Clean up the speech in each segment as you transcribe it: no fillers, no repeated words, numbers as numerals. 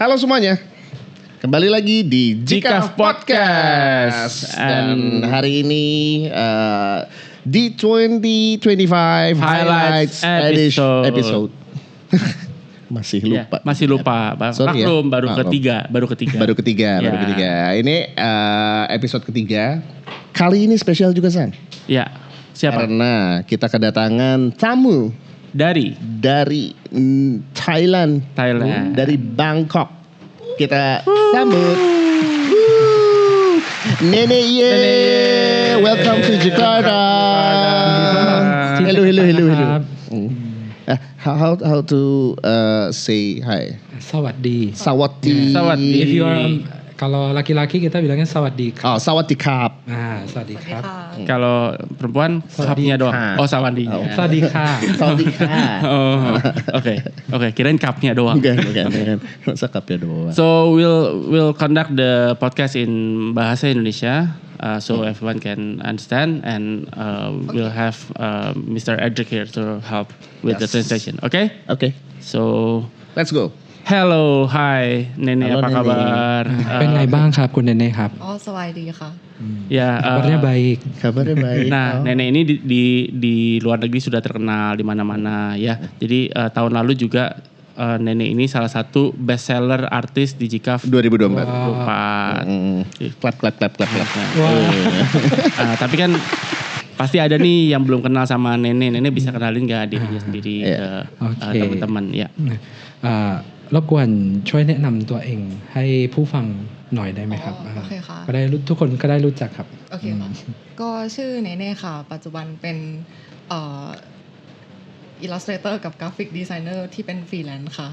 Halo semuanya, kembali lagi di Jikaf Podcast. Dan hari ini di 2025 Highlights episode. Masih lupa. Ya, masih lupa. Sorry Maklum, ya. baru ketiga. Ini episode ketiga. Kali ini spesial juga, San. Ya, siapa? Karena kita kedatangan tamu Dari Thailand. Dari Bangkok. Kita sambut Nenek Ye. Welcome to Jakarta. Hello. How to say hi? สวัสดี Sawati. If you are kalau laki-laki kita bilangnya สวัสดีครับ Oh, Sawati Kap. สวัสดีครับ Kalau perempuan kapnya doang. Oh, sawandi. สวัสดีค่ะ Sawati Kap. Oh, oke. Kirain kapnya doang. Bukan. Masa kapnya doang. So we'll conduct the podcast in bahasa Indonesia, so everyone can understand, and we'll have Mr. Edric here to help with the translation. Okay? Okay, So let's go. hello, hi, Nenek, Halo, apa Nenek. kabar? เป็นไงบ้างครับคุณเนเน่ครับ อ๋อสบายดีค่ะ Ya, kabarnya baik Kabarnya baik. nah, Nenek ini di luar negeri sudah terkenal di mana-mana ya. Jadi tahun lalu juga Nenek ini salah satu bestseller artis di Jikaf 2024. Lupa. Clap. Tapi kan pasti ada nih yang belum kenal sama Nenek. Nenek bisa kenalin gak dirinya sendiri ke Oke. teman-teman ya. รบกวนช่วยแนะนำตัวเองให้ผู้ฟังหน่อยได้ไหมครับ โอเคค่ะ ก็ได้ทุกคนก็ได้รู้จักครับ โอเคค่ะ ก็ชื่อเนเน่ค่ะ ปัจจุบันเป็นอิลลัสเตรเตอร์กับกราฟิกดีไซเนอร์ที่เป็นฟรีแลนซ์ค่ะ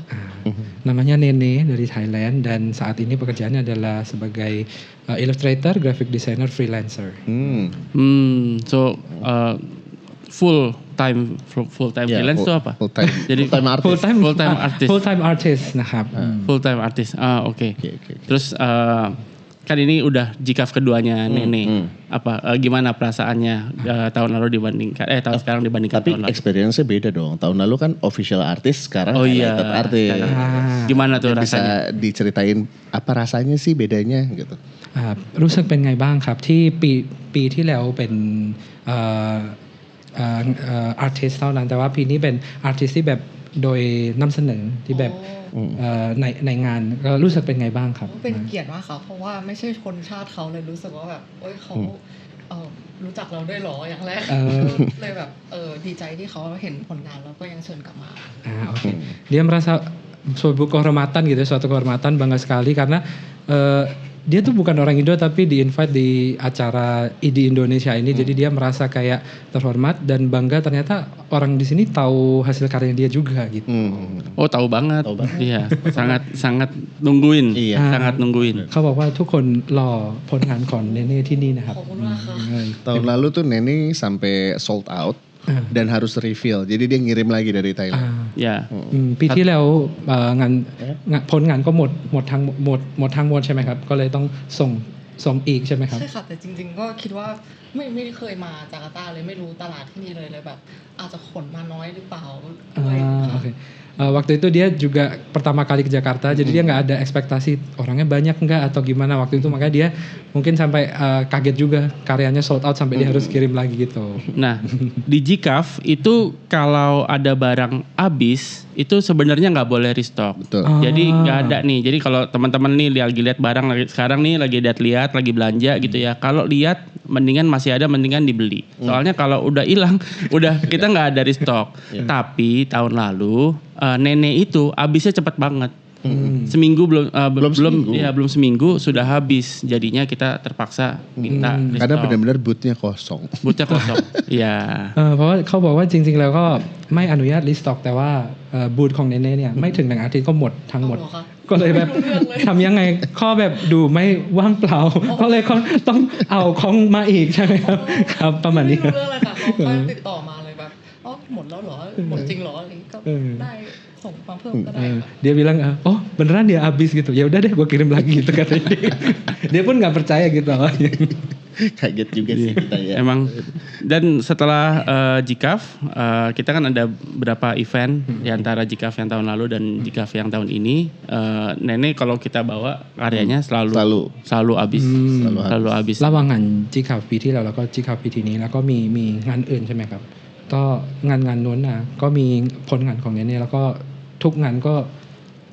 Namanya Nene dari Thailand dan saat ini pekerjaannya adalah sebagai illustrator, graphic designer, freelancer. So full time Ya, freelance itu apa? Full time. Jadi full time artist. Full time artist นะครับ Full time artist. Oke. Oke. Terus kan ini udah Jikaf keduanya Nenek. Apa gimana perasaannya tahun lalu dibandingkan tahun sekarang dibandingkan Tapi tahun lalu? experience-nya beda dong. Tahun lalu kan official artist, sekarang Oh iya. highlighted artist. Gimana tuh Bisa rasanya? diceritain apa rasanya sih bedanya gitu. รู้สึกเป็นไงบ้างครับที่ปีที่แล้วเป็นartist เท่านั้นแต่ว่าปีนี้เป็น artist ที่แบบโดยนำเสนอที่แบบในงานก็รู้สึกเป็นไงบ้างครับ เป็นเกียรติมากค่ะ เพราะว่าไม่ใช่คนชาติเขาเลยรู้สึกว่าแบบเขารู้จักเราด้วยหรออย่างแรกเลยแบบดีใจที่เขาเห็นผลงานแล้วก็ยังเชิญกลับมา Oke. Dia merasa suatu kehormatan gitu, suatu kehormatan, bangga sekali karena dia tuh bukan orang Indo tapi di-invite di acara di Indonesia ini. Jadi dia merasa kayak terhormat dan bangga ternyata orang di sini tahu hasil karya dia juga gitu. Oh, tahu banget. Iya, sangat nungguin. Iya. Sangat nungguin. เขาบอกว่าทุกคนรอผลงานของเนเน่ที่นี่นะครับ ขอบคุณมากค่ะ Tahun lalu tuh Neni sampai sold out dan harus refill. Jadi dia ngirim lagi dari Thailand. Ya. ปีที่แล้วงานผลงานก็หมดทั้งหมดใช่ไหมครับก็เลยต้องส่งอีกใช่ไหมครับ ใช่ค่ะแต่จริงๆก็คิดว่าไม่ได้เคยมาจาการ์ตาเลยไม่รู้ตลาดที่นี่เลยแบบอาจจะขนมาน้อยหรือเปล่าด้วยค่ะ Oke. Waktu itu dia juga pertama kali ke Jakarta, jadi dia nggak ada ekspektasi orangnya banyak nggak atau gimana waktu itu, makanya dia mungkin sampai kaget juga karyanya sold out sampai dia harus kirim lagi gitu. Nah, di Jikaf itu kalau ada barang habis itu sebenarnya nggak boleh restock. Betul. Jadi nggak ada nih. Jadi kalau teman-teman nih lagi lihat barang sekarang nih lagi lihat lagi belanja gitu ya. Kalau lihat mendingan masih ada, mendingan dibeli. Soalnya kalau udah hilang, udah kita nggak ada restock. Tapi tahun lalu Nenek itu habisnya cepat banget. Seminggu belum seminggu sudah habis. Jadinya kita terpaksa minta restock. Karena benar-benar bootnya kosong. Bootnya kosong. Iya. เพราะว่าเขาบอกว่าจริงๆแล้วก็ไม่อนุญาตรีสต็อกแต่ว่าบูธของเนเน่เนี่ยไม่ถึง1 อาทิตย์ก็หมดทั้งหมด เอาเหรอคะ ก็เลยแบบทำยังไงข้อแบบดูไม่ว่างเปล่าก็เลยต้องเอาของมาอีกใช่ไหมครับครับประมาณนี้ ไม่รู้เรื่องเลยค่ะเขาค่อยติดต่อมาเลยแบบหมดแล้วเหรอหมดจริงเหรออะไรก็ได้ส่งมาเพิ่มก็ได้ค่ะ Dia bilang oh beneran dia habis gitu ya udah deh gue kirim lagi gitu katanya dia pun nggak percaya gitu awalnya Kaget juga sih kita ya. Emang. Dan setelah GCAF, kita kan ada beberapa event di antara GCAF yang tahun lalu dan GCAF yang tahun ini. Nenek kalau kita bawa karyanya selalu habis. Selalu habis. ระหว่างงานจีคับปีที่แล้วแล้วก็จีคับปีที่นี้แล้วก็มีงานอื่นใช่ไหมครับก็งานนู้นน่ะก็มีผลงานของเนเน่แล้วก็ทุกงานก็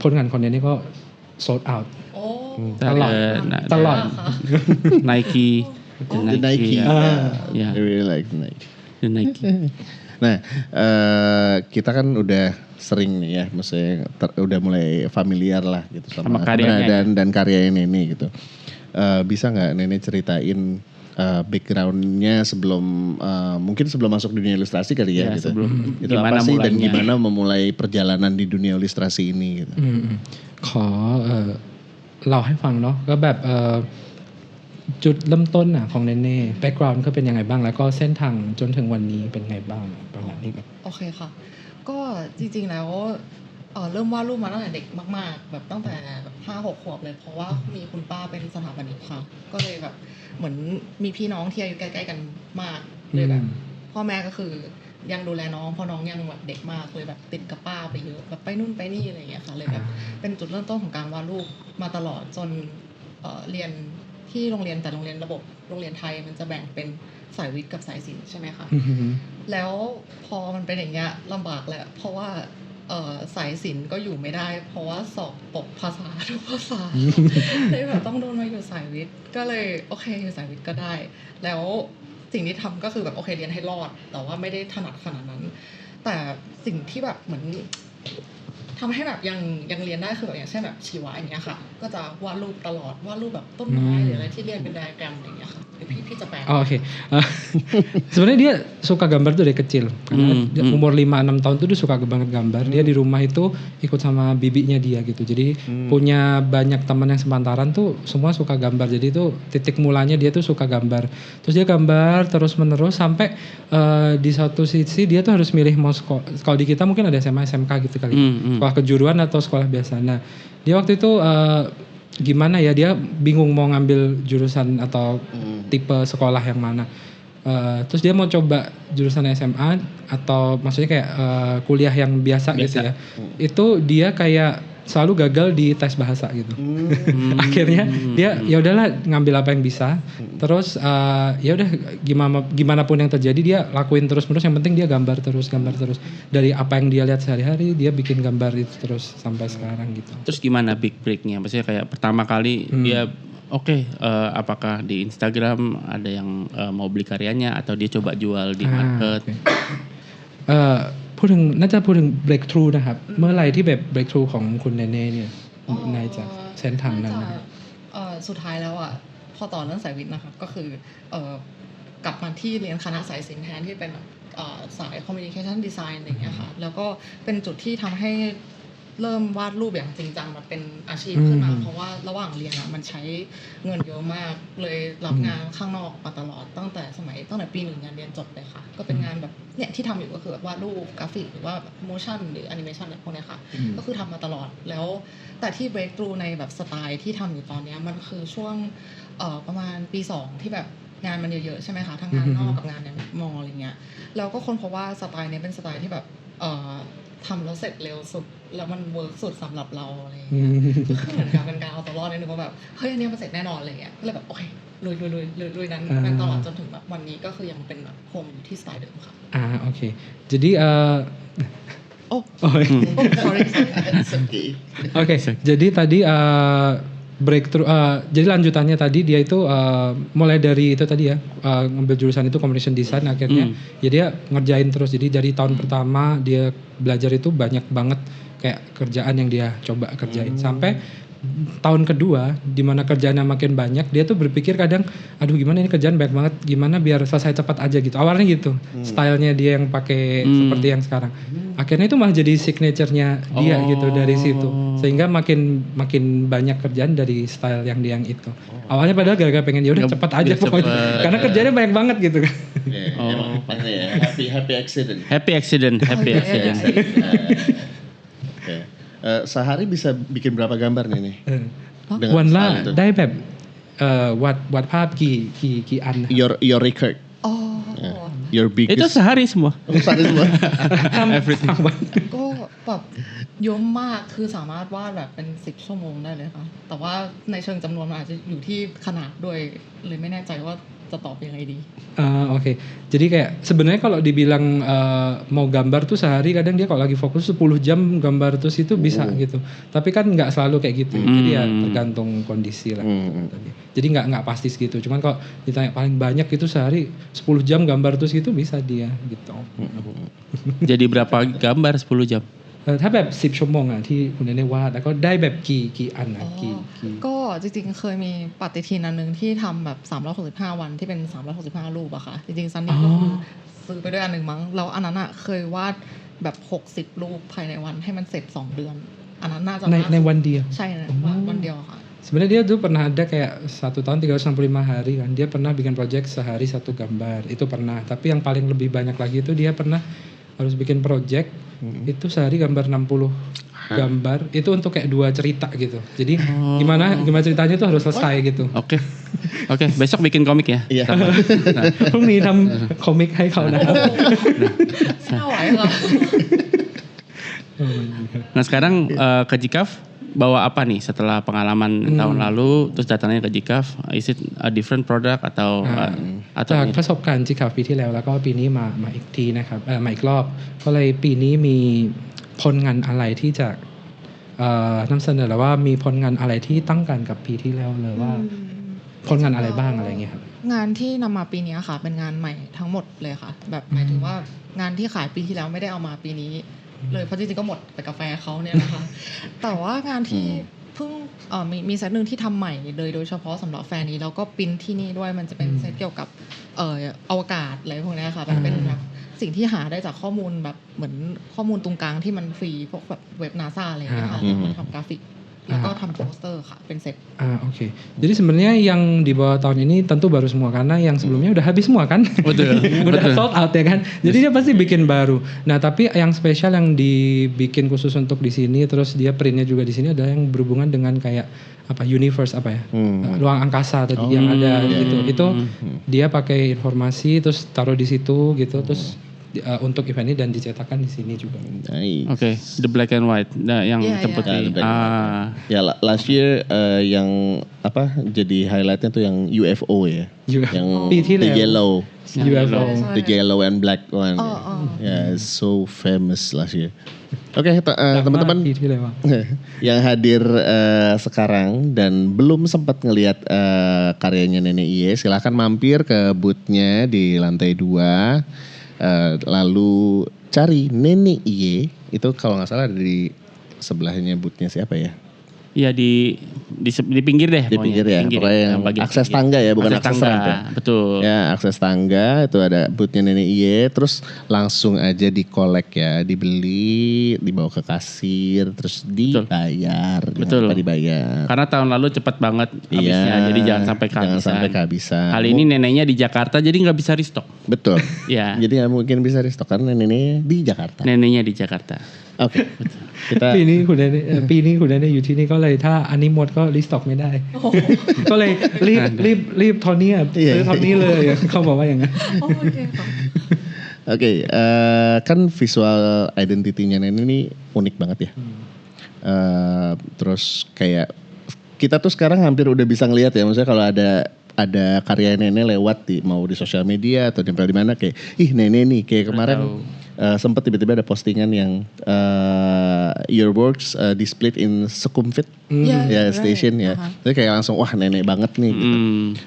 ผลงานของเนเน่ก็โซลด์เอาท์ โอ้ ตลอด Nike. The Nike. Yeah. I really like the Nike. The Nike. Nah, kita kan udah sering nih ya, maksudnya udah mulai familiar lah gitu sama karyanya dan karyanya Nene gitu. Bisa nggak Nene ceritain backgroundnya sebelum mungkin sebelum masuk dunia ilustrasi kali ya, gitu. Itu apa sih dan gimana memulai perjalanan di dunia ilustrasi ini gitu. ขอเล่าให้ฟังเนาะก็แบบจุดเริ่มต้นน่ะของเนเน่แบ็กกราวด์เขาเป็นยังไงบ้างแล้วก็เส้นทางจนถึงวันนี้เป็นไงบ้างประมาณนี้ครับ โอเคค่ะ ก็จริงๆแล้วเริ่มวาดรูปมาตั้งแต่เด็กมากๆแบบตั้งแต่5-6 ขวบเลยเพราะว่ามีคุณป้าเป็นสถาปนิกค่ะก็เลยแบบเหมือนมีพี่น้องที่อายุใกล้ๆกันมากเลยแบบพ่อแม่ก็คือยังดูแลน้องเพราะน้องยังแบบเด็กมากเลยแบบติดกับป้าไปเยอะแบบไปนู่นไปนี่อะไรอย่างเงี้ยค่ะเลยแบบเป็นจุดเริ่มต้นของการวาดรูปมาตลอดจนเรียนที่โรงเรียนแต่โรงเรียนระบบโรงเรียนไทยมันจะแบ่งเป็นสายวิทย์กับสายศิลป์ใช่ไหมคะแล้วพอมันเป็นอย่างเงี้ยลำบากแหละเพราะว่าสายศิลป์ก็อยู่ไม่ได้เพราะว่าสอบตกภาษาทุกภาษา เลยแบบต้องโดนมาอยู่สายวิทย์ก็เลยโอเคอยู่สายวิทย์ก็ได้แล้วสิ่งที่ทำก็คือแบบโอเคเรียนให้รอดแต่ว่าไม่ได้ถนัดขนาดนั้นแต่สิ่งที่แบบเหมือนทำให้แบบยังเรียนได้คือแบบอย่างเช่นแบบชีวะอย่างเงี้ยค่ะก็จะวาดรูปตลอดวาดรูปแบบต้นไม้หรืออะไรที่เรียนเป็นไดอะแกรมอย่างเงี้ยค่ะเดี๋ยวพี่จะแปล Oke. Sebenarnya dia suka gambar tuh dari kecil. Karena umur 5-6 tahun tuh dia suka banget gambar. Dia di rumah itu ikut sama bibinya dia gitu. Jadi punya banyak teman yang sepantaran tuh semua suka gambar. Jadi itu titik mulanya dia tuh suka gambar. Terus dia gambar terus-menerus sampai di satu sisi dia tuh harus milih mau kalau di kita mungkin ada SMA, SMK gitu kali. Sekolah kejuruan atau sekolah biasa. Nah, dia waktu itu gimana ya dia bingung mau ngambil jurusan atau tipe sekolah yang mana. Terus dia mau coba jurusan SMA atau maksudnya kayak kuliah yang biasa gitu ya. Itu dia kayak selalu gagal di tes bahasa gitu. Akhirnya dia ya udahlah ngambil apa yang bisa. Terus ya udah gimana pun yang terjadi dia lakuin terus-menerus, yang penting dia gambar terus. Dari apa yang dia lihat sehari-hari dia bikin gambar itu terus sampai sekarang gitu. Terus gimana big breaknya? Maksudnya kayak pertama kali dia apakah di Instagram ada yang mau beli karyanya atau dia coba jual di market? พูดถึงน่าจะพูดถึง breakthrough นะครับเมื่อไหร่ที่แบบ breakthrough ของคุณเนเน่เนี่ยในจากเส้นทางนั้นนะครับ สุดท้ายแล้วอ่ะพอต่อเรื่องสายวิทย์นะครับก็คือกลับมาที่เรียนคณะสายศิลป์แทนที่เป็นสาย communication design อะไรอย่างเงี้ยค่ะแล้วก็เป็นจุดที่ทำให้เริ่มวาดรูปอย่างจริงจังมาเป็นอาชีพขึ้นมาเพราะว่าระหว่างเรียนมันใช้เงินเยอะมากเลยรับงานข้างนอกมาตลอดตั้งแต่ปี 1งานเรียนจบเลยค่ะก็เป็นงานแบบเนี่ยที่ทำอยู่ก็คือแบบวาดรูปกราฟิกหรือว่า motion หรือ animation อะไรพวกเนี้ยค่ะก็คือทำมาตลอดแล้วแต่ที่ breakthrough ในแบบสไตล์ที่ทำอยู่ตอนนี้มันคือช่วงประมาณปี 2ที่แบบงานมันเยอะๆใช่ไหมคะทั้งงานนอกกับงานในมออะไรเงี้ยแล้วก็คนพบว่าสไตล์นี้เป็นสไตล์ที่แบบทำแล้วเสร็จเร็วสุดแล้วมันเวิร์กสุดสำหรับเราอะไรอย่างเงี้ยคือเหมือนกับเป็นการเอาตัวรอดนิดนึงว่าแบบเฮ้ยอันนี้มันเสร็จแน่นอนอะไรเงี้ยก็เลยแบบโอเคลุยนั้นเป็นตลอดจนถึงแบบวันนี้ก็คือยังเป็นแบบคงอยู่ที่สไตล์เดิมค่ะ โอเค jadi sorry Oke, jadi tadi breakthrough. Jadi lanjutannya tadi dia itu mulai dari itu tadi ya ngambil jurusan itu communication design akhirnya ya dia ngerjain terus. Jadi dari tahun pertama dia belajar itu banyak banget kayak kerjaan yang dia coba kerjain sampai tahun kedua di mana kerjaannya makin banyak dia tuh berpikir kadang aduh gimana ini kerjaan banyak banget gimana biar selesai cepat aja gitu awalnya gitu stylenya dia yang pakai seperti yang sekarang akhirnya itu malah jadi signaturenya dia gitu dari situ sehingga makin banyak kerjaan dari style yang dia yang itu awalnya padahal gara-gara pengen ya udah cepat aja pokoknya karena kerjanya banyak banget gitu kan happy accident sehari bisa bikin berapa gambar nih วันละได้แบบ วาดภาพกี่อันนะ your record อ๋อ your Itu biggest sehari semua. Sehari semua. Everything. ก็แบบเยอะมากคือสามารถวาดแบบเป็น10 ชั่วโมงได้เลยค่ะแต่ว่าในเชิงจำนวนมันอาจจะอยู่ที่ขนาดด้วยเลยไม่แน่ใจว่าจะตอบยังไงดี Oke. Jadi kayak sebenarnya kalau dibilang mau gambar tuh sehari kadang dia kalau lagi fokus 10 jam gambar terus itu bisa gitu. Tapi kan nggak selalu kayak gitu. Jadi ya tergantung kondisi lah. Tadi. Jadi nggak pasti segitu. Cuman kalau ditanya paling banyak itu sehari 10 jam gambar terus gitu bisa dia gitu. Jadi berapa gambar 10 jam? ถ้าแบบ10 ชั่วโมงอ่ะที่คุณเนเน่วาดแล้วก็ได้แบบกี่อันนะกี่ ก็จริงๆเคยมีปฏิทินอันนึงที่ทำแบบ365วันที่เป็น365รูปอะค่ะจริงๆซันนี่ก็คือซื้อไปด้วยอันนึงมั้งแล้วอันนั้นอะเคยวาดแบบ60รูปภายในวันให้มันเสร็จ2 เดือนอันนั้นน่าจะ ในวันเดียว ใช่นะวันเดียวค่ะ Sebenarnya dia tuh pernah ada kayak 1 tahun 365 hari kan. Dia pernah bikin project sehari 1 gambar. Itu pernah. Tapi yang paling lebih banyak lagi itu dia pernah harus bikin project itu sehari gambar 60 gambar. Itu untuk kayak 2 cerita gitu. Jadi gimana ceritanya tuh harus selesai gitu. Oke. Besok bikin komik ya. Iya. Sama. Nah, พรุ่งนี้ทำคอมิกให้เขานะครับ ไม่ไหวค่ะ Nah sekarang ke Jikaf bawa apa nih setelah pengalaman tahun lalu terus datangnya ke Jikaf? Is it a different product atau จากประสบการณ์จิกาปีที่แล้วแล้วก็ปีนี้มาอีกทีนะครับมาอีกรอบก็เลยปีนี้มีผลงานอะไรที่จะนำเสนอหรือว่ามีผลงานอะไรที่ตั้งกันกับปีที่แล้วเลยว่าผลงานอะไรบ้างอะไรเงี้ยครับ งานที่นำมาปีนี้ค่ะเป็นงานใหม่ทั้งหมดเลยค่ะแบบหมายถึงว่างานที่ขายปีที่แล้วไม่ได้เอามาปีนี้เลยเพราะจริงๆก็หมดไปกาแฟเขาเนี่ยนะคะ แต่ว่างานที่เพิ่งมีเซตหนึ่งที่ทำใหม่เลยโดยเฉพาะสำหรับแฟนนี้แล้วก็ปริ้นที่นี่ด้วยมันจะเป็นเซตเกี่ยวกับอวกาศอะไรพวกนี้ค่ะมันเป็นแบบสิ่งที่หาได้จากข้อมูลแบบเหมือนข้อมูลตรงกลางที่มันฟรีพวกแบบเว็บ NASA อะไรอย่างเงี้ยค่ะทำกราฟิกแล้วก็ทำโปสเตอร์ค่ะเป็นเซต Oke. Jadi sebenarnya yang dibawa tahun ini tentu baru semua karena yang sebelumnya udah habis semua kan. Betul. Udah sold out ya kan. Jadi dia pasti bikin baru. Nah, tapi yang spesial yang dibikin khusus untuk di sini terus dia printnya juga di sini adalah yang berhubungan dengan kayak apa universe apa ya? Ruang angkasa tadi yang ada gitu. Itu dia pakai informasi terus taruh di situ gitu terus untuk event ini dan dicetakkan di sini juga. Nice. Oke, the black and white. Nah, yang tempat ini. Ya last year yang apa jadi highlightnya tuh yang UFO ya. Yang the yellow. UFO. The yellow and black one. Yeah, it's so famous last year. Oke, teman-teman yang hadir sekarang dan belum sempat ngelihat karyanya Nenek Iye, silahkan mampir ke boothnya di lantai 2. Lalu cari Nenek Iye, itu kalau nggak salah ada di sebelahnya boothnya siapa ya? Iya di pinggir deh. Di pinggir ya, pokoknya yang akses tangga ya, bukan akses tangga. Betul. Ya akses tangga itu ada boothnya Nenek Iye, terus langsung aja dikolek ya, dibeli, dibawa ke kasir, terus dibayar. Betul. Dibayar. Karena tahun lalu cepat banget habisnya, jadi jangan sampai kehabisan. Kali ini neneknya di Jakarta, jadi nggak bisa restock. Betul. Ya. Jadi nggak mungkin bisa restock karena neneknya di Jakarta. Neneknya di Jakarta. Oke. Kita ปีนี้คุณเนเน่อยู่ที่นี่ก็เลยถ้าอันนี้หมดก็รีสต็อกไม่ได้ ก็เลยรีบตอนนี้ซื้อตอนนี้เลยเขาบอกว่าอย่างนั้น Oke, kan visual identity-nya Nenek ini unik banget ya. Terus kayak kita tuh sekarang hampir udah bisa ngelihat ya, maksudnya kalau ada karya Nenek lewat mau di sosial media atau nempel di mana kayak ih Nenek nih kayak kemarin sempat tiba-tiba ada postingan yang your works displayed in Sukhumvit station ya. Jadi kayak langsung wah Nenek banget nih gitu.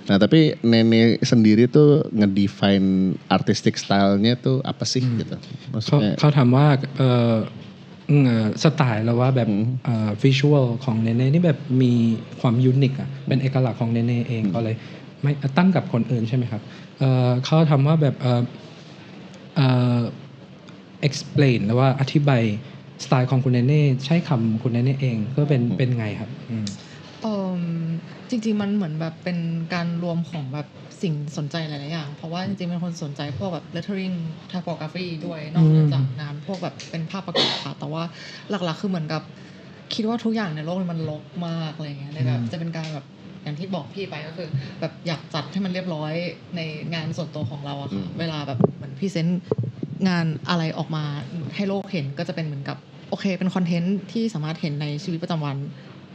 Nah, tapi Nenek sendiri tuh ngedefine artistic style-nya tuh apa sih gitu. Maksudnya เขาถามว่าสไตล์แล้วว่าแบบวิชวลของเนเน่นี่แบบมีความยูนิคอ่ะเป็นเอกลักษณ์ของเนเน่เองก็เลยไม่ตั้งกับคนอื่นใช่ไหมครับเขาทำว่าแบบexplain หรือว่าอธิบายสไตล์ของคุณเนเน่ใช้คำคุณเนเน่เองก็เป็นไงครับจริงๆมันเหมือนแบบเป็นการรวมของแบบสิ่งสนใจหลายๆอย่างเพราะว่าจริงๆเป็นคนสนใจพวกแบบ lettering typography ด้วยนอกจากงานพวกแบบเป็นภาพประกอบค่ะแต่ว่าหลักๆคือเหมือนกับคิดว่าทุกอย่างในโลกมันรกมากอะไรเงี้ยเลยแบบจะเป็นการแบบ อย่างที่บอกพี่ไปก็คือแบบอยากจัดให้มันเรียบร้อยในงานส่วนตัวของเราอะค่ะเวลาแบบเหมือนพรีเซนต์งานอะไรออกมาให้โลกเห็นก็จะเป็นเหมือนกับโอเคเป็นคอนเทนต์ที่สามารถเห็นในชีวิตประจำวัน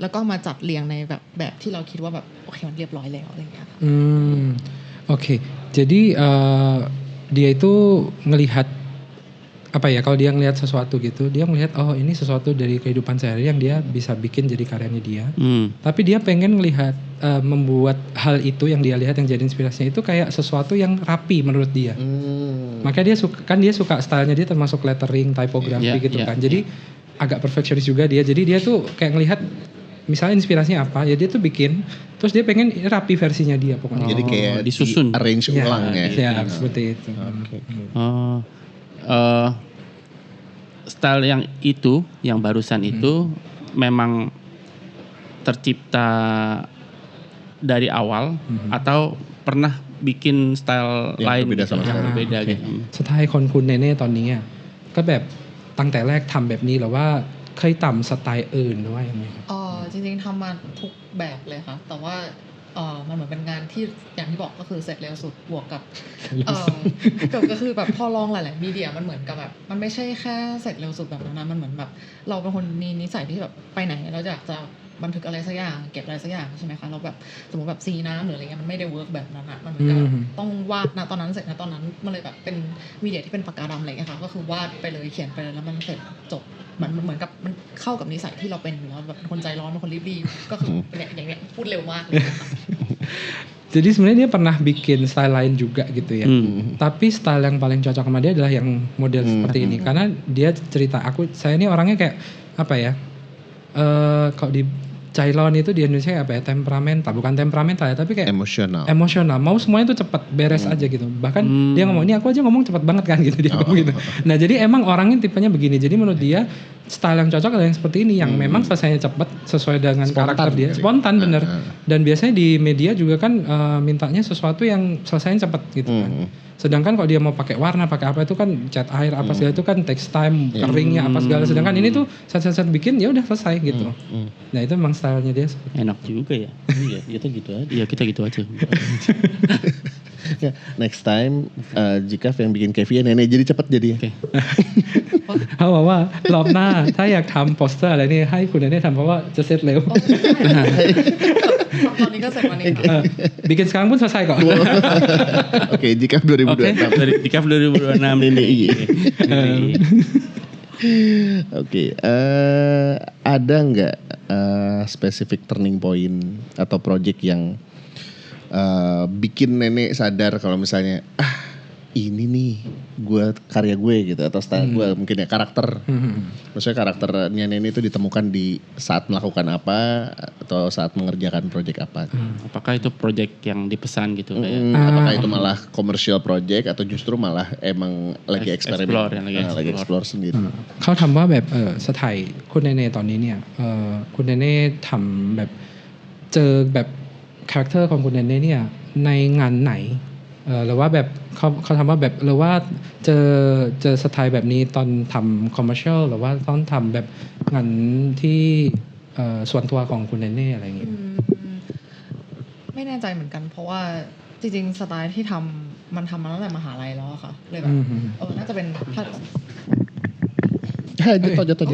แล้วก็มาจัดเรียงในแบบที่เราคิดว่าแบบโอเคมันเรียบร้อยแล้วอะไรอย่างเงี้ย Oke. Jadi dia itu ngelihat apa ya, kalau dia ngelihat sesuatu gitu, dia melihat oh ini sesuatu dari kehidupan sehari yang dia bisa bikin jadi karyanya dia. Tapi dia pengen ngelihat membuat hal itu yang dia lihat yang jadi inspirasinya itu kayak sesuatu yang rapi menurut dia. Makanya dia suka stylenya dia termasuk lettering, typography gitu kan. Jadi agak perfeksionis juga dia. Jadi dia tuh kayak ngelihat misalnya inspirasinya apa, ya dia tuh bikin, terus dia pengen rapi versinya dia pokoknya. Jadi kayak disusun, arrange ulang ya. Ya seperti itu. Style yang barusan itu memang tercipta dari awal atau pernah bikin style yang lain berbeda sama sekali. Berbeda gitu. สไตล์คนคุณเนเน่ตอนนี้ก็แบบตั้งแต่แรกทำแบบนี้หรือว่าเคยทำสไตล์อื่นหรือว่ายังไงครับ จริงๆทำมาทุกแบบเลยค่ะแต่ว่ามันเหมือนเป็นงานที่อย่างที่บอกก็คือเสร็จเร็วสุดบวกกับก็คือแบบพอลองหลายๆมีเดียมันเหมือนกับแบบมันไม่ใช่แค่เสร็จเร็วสุดแบบนั้นนะมันเหมือนแบบเราเป็นคนมีนิสัยที่แบบไปไหนเราอยากจะบันทึกอะไรสักอย่างเก็บอะไรสักอย่างใช่ไหมคะเราแบบสมมติแบบซีน้ำหรืออะไรเงี้ยมันไม่ได้เวิร์กแบบนั้นอ่ะมันเหมือนกับต้องวาดนะตอนนั้นเสร็จนะตอนนั้นมันเลยแบบเป็นมีเดียที่เป็นปากกาดำอะไรเงี้ยค่ะก็คือวาดไปเลยเขียนไปเลยแล้วมันเสร็จจบมันเหมือนกับมันเข้ากับนิสัยที่เราเป็นอยู่แล้วแบบคนใจร้อนเป็นคนรีบๆก็คืออย่างเนี้ยพูดเร็วมากเลยค่ะ Jadi sebenarnya dia pernah bikin style lain juga gitu ya. Tapi style yang paling cocok sama dia adalah yang model seperti ini karena dia cerita saya ini orangnya kayak apa ya? Kalau di Ceylon itu di Indonesia kayak apa ya, temperamental, bukan temperamental ya, tapi kayak emosional. Mau semuanya tuh cepat beres aja gitu. Bahkan dia ngomong ini aku aja ngomong cepat banget kan gitu dia ngomong gitu. Nah jadi emang orangnya tipenya begini. Jadi menurut dia style yang cocok adalah yang seperti ini, yang memang selesainya cepat sesuai dengan karakter dia, spontan bener. Dan biasanya di media juga kan mintanya sesuatu yang selesainya cepat gitu kan. Sedangkan kalau dia mau pakai warna, pakai apa itu kan cat air apa segala itu kan takes time, keringnya apa segala. Sedangkan ini tuh set bikin ya udah selesai gitu. Nah itu memang stylenya dia. Enak juga ya. Iya, kita gitu aja. Iya kita gitu aja. Next time jika yang bikin Kevin nenek jadi cepat jadi ya. เขาบอกว่ารอบหน้าถ้าอยากทำโปสเตอร์อะไรนี่ให้คุณเนเน่ทำเพราะว่าจะเสร็จเร็ว ตอนนี้ก็เสร็จวันนี้ค่ะ bikin sekarang pun selesai kok. Oke, jika 2026. Dari Dikaf 2026 ini. Oke, ada nggak spesifik turning point atau project yang bikin nenek sadar kalau misalnya ini nih karya gue gitu atau style gue mungkin ya karakter. Maksudnya karakternya nenek itu ditemukan di saat melakukan apa atau saat mengerjakan project apa. Apakah itu project yang dipesan gitu kayak? Apakah itu malah commercial project atau justru malah emang lagi eksperimen, lagi explore sendiri. เขาทำว่าแบบสไตล์คุณเนเน่ตอนนี้เนี่ยคุณเนเน่ทำแบบเจอแบบคาแรคเตอร์ของคุณเนเน่เนี่ยในงานไหนหรือว่าแบบเขาทำว่าแบบหรือว่าเจอสไตล์แบบนี้ตอนทำคอมเมอร์เชียลหรือว่าตอนทำแบบงานที่ส่วนตัวของคุณเนเน่อะไรอย่างเงี้ย ไม่แน่ใจเหมือนกันเพราะว่าจริงๆสไตล์ที่ทำมันทำมาตั้งแต่มหาลัยแล้วอะค่ะเลยแบบน่าจะเป็น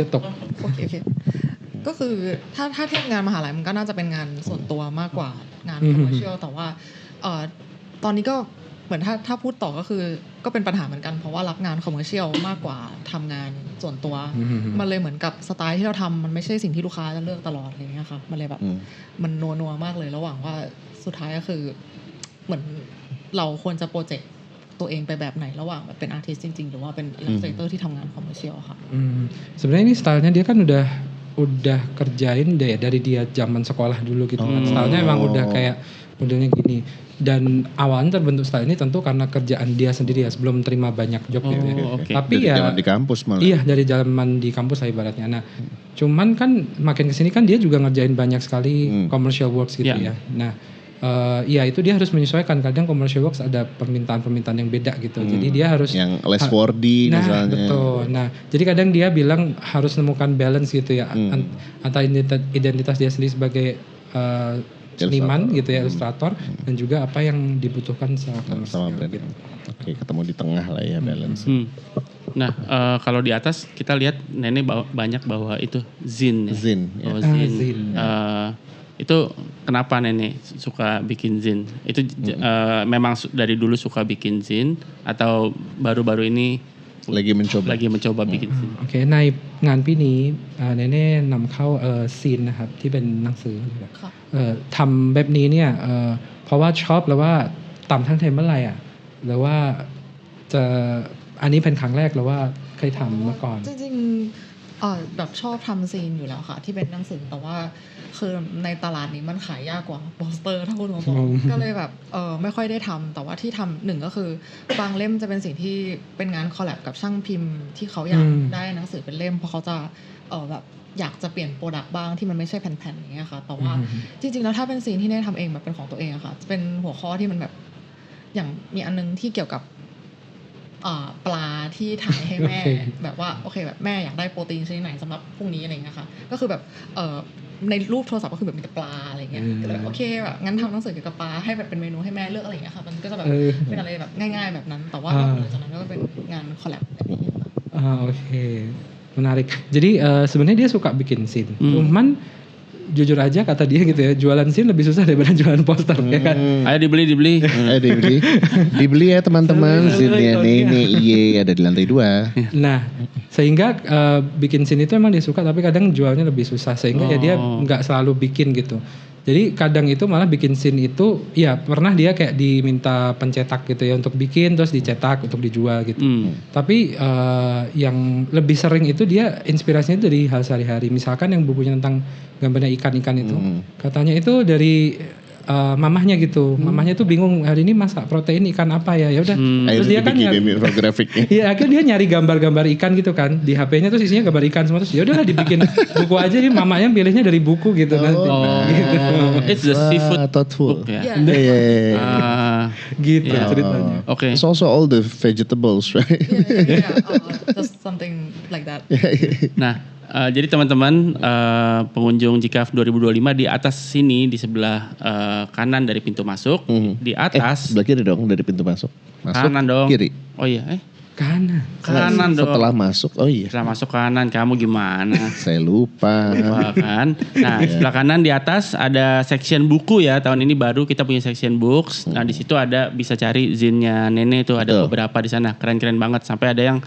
จะตก โอเคก็คือถ้าเทียบงานมหาลัยมันก็น่าจะเป็นงานส่วนตัวมากกว่างานคอมเมอร์เชียลแต่ว่าตอนนี้ก็เหมือนถ้าพูดต่อก็คือก็เป็นปัญหาเหมือนกันเพราะว่ารับงานคอมเมอร์เชียลมากกว่าทำงานส่วนตัวมันเลยเหมือนกับสไตล์ที่เราทำมันไม่ใช่สิ่งที่ลูกค้าจะเลือกตลอดอะไรเงี้ยค่ะมันเลยแบบมันนัวมากเลยระหว่างว่าสุดท้ายก็คือเหมือนเราควรจะโปรเจกต์ตัวเองไปแบบไหนระหว่างแบบเป็นอาร์ติสต์จริงๆหรือว่าเป็นอิลลัสเตรเตอร์ที่ทำงานคอมเมอร์เชียลค่ะ sebenarnya ini stylenya dia kan udah kerjain deh dari dia zaman sekolah dulu gitu kan. Stylenya emang udah kayak modelnya gini. Dan awalnya terbentuk style ini tentu karena kerjaan dia sendiri ya sebelum terima banyak job ya. Tapi dari zaman di kampus malah. Iya dari zaman di kampus lah ibaratnya. Nah cuman kan makin kesini kan dia juga ngerjain banyak sekali commercial works gitu ya. Nah ya itu dia harus menyesuaikan. Kadang commercial works ada permintaan-permintaan yang beda gitu. Jadi dia harus yang less worthy misalnya. Betul. Nah, jadi kadang dia bilang harus menemukan balance gitu ya antara identitas dia sendiri sebagai seniman gitu ya, ilustrator, dan juga apa yang dibutuhkan sama brand. gitu. Oke, ketemu di tengah lah ya balance. Nah, kalau di atas kita lihat Nenek banyak bawa itu zin. Ya? Zin. Bawa Ya. zin. Itu kenapa Nenek suka bikin zin? Itu memang dari dulu suka bikin zin atau baru-baru ini lagi mencoba bikin zin? โอเคในงานปีนี้เนเน่นำเข้าซีนนะครับที่เป็นหนังสือ ค่ะ ทำแบบนี้เนี่ยเพราะว่าชอบแล้วว่าต่ำทั้งเทมเมื่อไหร่อ่ะหรือว่าจะอันนี้เป็นครั้งแรกหรือว่าเคยทำมาก่อน จริงๆแบบชอบทำซีนอยู่แล้วค่ะ ที่เป็นหนังสือแต่ว่าคือในตลาดนี้มันขายยากกว่าโปสเตอร์ถ้าพูดตรงๆก็เลยแบบไม่ค่อยได้ทำแต่ว่าที่ทำหนึ่งก็คือบางเล่มจะเป็นสิ่งที่เป็นงานคอลแลบกับช่างพิมพ์ที่เขาอยากได้หนังสือเป็นเล่มเพราะเขาจะแบบอยากจะเปลี่ยนโปรดักต์บ้างที่มันไม่ใช่แผ่นๆอย่างเงี้ยค่ะแต่ว่าจริงๆแล้วถ้าเป็นซีนที่ได้ทำเองแบบเป็นของตัวเองอะค่ะจะเป็นหัวข้อที่มันแบบอย่างมีอันนึงที่เกี่ยวกับปลาที่ถ่ายให้แม่ แบบว่าโอเคแบบแม่อยากได้โปรตีนชนิดไหนสำหรับพรุ่งนี้อะไรเงี้ยค่ะก็คือแบบในรูปโทรศัพท์ก็คือแบบมีแต่ปลาอะไรเงี้ยก็เลยโอเคแบบงั้นทำหนังสือเกี่ยวกับปลาให้แบบเป็นเมนูให้แม่เลือกอะไรเงี้ยค่ะมันก็จะแบบเป็นอะไรแบบง่ายๆแบบนั้นแต่ว่าหลังจากนั้นก็เป็นงานคอลแลบแบบนี้ oke menarik jadi sebenarnya dia suka bikin scene cuman jujur aja kata dia gitu ya jualan scene lebih susah daripada jualan poster ya kan Ayo dibeli dibeli ya teman-teman scene-nya ini ada di lantai 2. nah sehingga bikin scene itu emang dia suka tapi kadang jualnya lebih susah sehingga ya dia nggak selalu bikin gitu jadi kadang itu malah bikin scene itu ya pernah dia kayak diminta pencetak gitu ya untuk bikin terus dicetak untuk dijual gitu tapi yang lebih sering itu dia inspirasinya itu dari hal sehari-hari misalkan yang bukunya tentang gambarnya ikan-ikan itu katanya itu dari mamahnya gitu mamahnya tuh bingung hari ini masak protein ikan apa ya udah terus dia kan infografiknya iya akhirnya dia nyari gambar-gambar ikan gitu kan di HP-nya tuh isinya gambar ikan semua terus ya udahlah dibikin buku aja nih mamanya pilihnya dari buku gitu nanti gitu. It's the seafood thoughtful book ya gitu ceritanya Oke. It's also all the vegetables right just something like that Nah, jadi teman-teman pengunjung GCAF 2025 di atas sini di sebelah kanan dari pintu masuk, di atas sebelah kiri dong dari pintu masuk kanan dong. kiri. Oh iya, kanan dong. Setelah masuk, oh iya. Setelah masuk kanan, kamu gimana? Saya lupa. Kan. Nah, sebelah kanan di atas ada section buku ya. Tahun ini baru kita punya section books. Nah, di situ ada bisa cari zinnya Nenek tuh ada beberapa di sana. Keren-keren banget. Sampai ada yang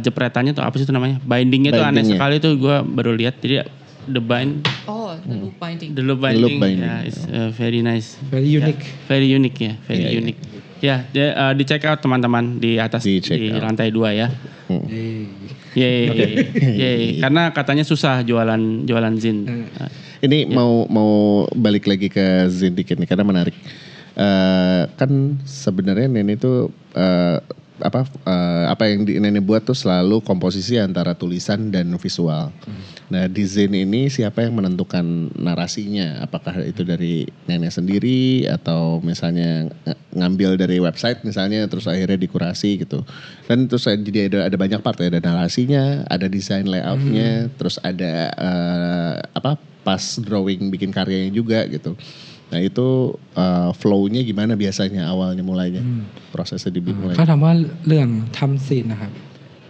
jepretannya tuh apa sih itu namanya? Bindingnya tuh aneh sekali tuh gue baru lihat. Jadi the loop binding. The loop binding. Yeah, it's very nice. very unique Very unique ya, very unique. Ya, di check out teman-teman di atas di lantai 2 ya. Yeay. Karena katanya susah jualan zin. Ini mau balik lagi ke zin dikit nih karena menarik. Kan sebenarnya Nenek itu apa yang Nenek buat tuh selalu komposisi antara tulisan dan visual. Nah di Zin ini siapa yang menentukan narasinya? Apakah itu dari Nenek sendiri atau misalnya ngambil dari website misalnya terus akhirnya dikurasi gitu. Dan terus jadi ada banyak part ya, ada narasinya, ada desain layoutnya, terus ada pas drawing bikin karyanya juga gitu. Nah itu flow-nya gimana biasanya awalnya mulainya prosesnya dimulai เขาถามว่าเรื่องทำซีนนะครับ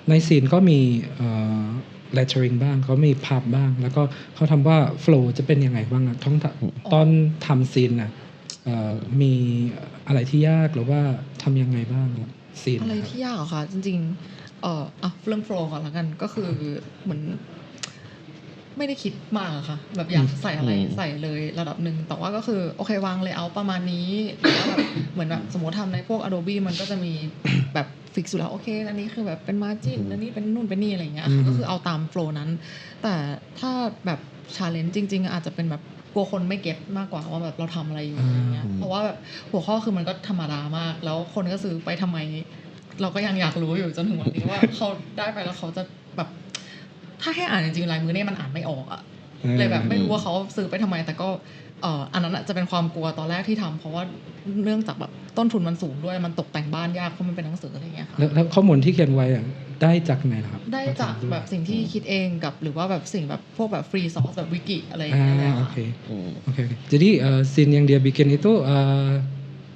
ในซีนก็มีlettering บ้างเขามีภาพบ้างแล้วก็เขาทำว่า flow จะเป็นยังไงบ้างอะตอนทำซีนน่ะมีอะไรที่ยากหรือว่าทำยังไงบ้างซีน อะไรที่ยากเหรอคะจริงๆเรื่องโฟล์ก่อนละกันก็คือเหมือนไม่ได้คิดมากอะค่ะแบบอยากใส่อะไรใส่เลยระดับหนึ่งแต่ว่าก็คือโอเควางเลเยอร์ประมาณนี้แล้วแบบเหมือนแบบสมมติทำในพวก Adobe มันก็จะมีแบบฟิกอยู่แล้วโอเคอันนี้คือแบบเป็นมาร์จิ้นอันนี้เป็นนู่นเป็นนี่อะไรอย่างเงี้ยก็คือเอาตามโฟล์นั้นแต่ถ้าแบบชาเลนจ์จริงๆอาจจะเป็นแบบกลัวคนไม่เก็ตมากกว่าว่าแบบเราทำอะไรอยู่อย่างเงี้ยเพราะว่าแบบหัวข้อคือมันก็ธรรมดามากแล้วคนก็ซื้อไปทำไมเราก็ยังอยากรู้อยู่จนถึงวันนี้ว่าเขาได้ไปแล้วเขาจะแบบถ้าแค่อ่านจริงๆลายมือเนี่ยมันอ่านไม่ออกอะเลยแบบไม่รู้ว่าเขาซื้อไปทำไมแต่ก็อันนั้นจะเป็นความกลัวตอนแรกที่ทำเพราะว่าเนื่องจากแบบ ต้นทุนมันสูงด้วยมันตกแต่งบ้านยากเพราะมันเป็นหนังสืออะไรอย่างเงี้ยค่ะ แล้วข้อมูลที่เขียนไว้อะได้จากไหนล่ะครับ ได้จากแบบสิ่งที่คิดเองกับหรือว่าแบบสิ่งแบบพวกแบบฟรีซอสแบบวิกิอะไรอย่าง Ah, เงี้ยเลยค่ะ oke. Oke. Jadi scene yang dia bikin itu